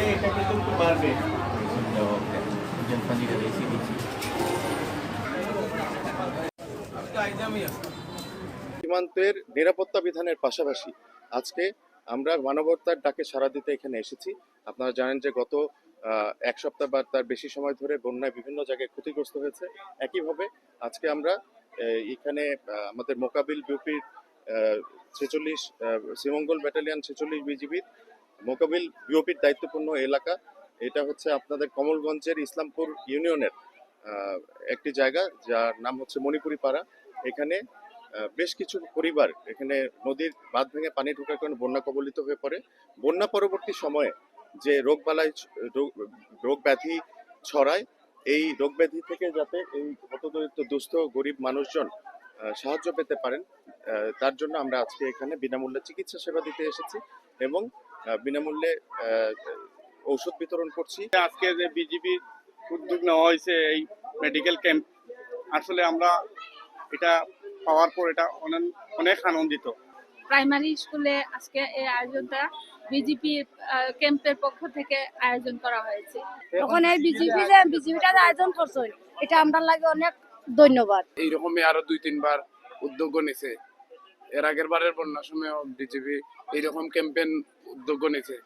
এটা কিন্তু একটু বাড়বে। সীমান্তের নিরাপত্তা বিধানের পাশাপাশি আজকে আমরা মানবতার ডাকে সাড়া দিতে এখানে এসেছি। আপনারা জানেন যে গত এক সপ্তাহ বা তার বেশি সময় ধরে বন্যায় বিভিন্ন জায়গায় ক্ষতিগ্রস্ত হয়েছে। একইভাবে আজকে আমরা এখানে আমাদের মোকাবিল বিউপির 46 শ্রীমঙ্গল ব্যাটালিয়ন 46 বিজিবির মোকাবিল বিওপির দায়িত্বপূর্ণ এলাকা। এটা হচ্ছে আপনাদের কমলগঞ্জের ইসলামপুর ইউনিয়নের একটি জায়গা যার নাম হচ্ছে মণিপুরি পাড়া। এখানে বেশ কিছু পরিবার এখানে নদীর বাঁধ ভেঙে পানি ঢোকার কারণে বন্যা কবলিত হয়ে পড়ে। বন্যা পরবর্তী সময়ে যে রোগ ব্যাধি ছড়ায়, এই রোগ ব্যাধি থেকে যাতে এই হতদরিদ্র দুস্থ গরিব মানুষজন সাহায্য পেতে পারেন, তার জন্য আমরা আজকে এখানে বিনামূল্যে চিকিৎসা সেবা দিতে এসেছি এবং বিনামূল্যে ঔষধ বিতরণ করছি। আজকে যে বিজিবি উদ্যোগ নেওয়া হয়েছে এই মেডিকেল ক্যাম্প, আসলে আমরা এটা পাওয়ার পর এটা অনেক আনন্দিত। প্রাইমারি স্কুলে আজকে এই আয়োজনটা বিজেপি ক্যাম্পের পক্ষ থেকে আয়োজন করা হয়েছে। তখন এই বিজেপিটা আয়োজন করছে, এটা আমরা লাগে অনেক ধন্যবাদ। এইরকমই আরো 2-3 বার উদ্যোগ নিছে। এর আগের বারের বন্যার সময় বিজেপি এইরকম ক্যাম্পেইন উদ্যোগ নিছে।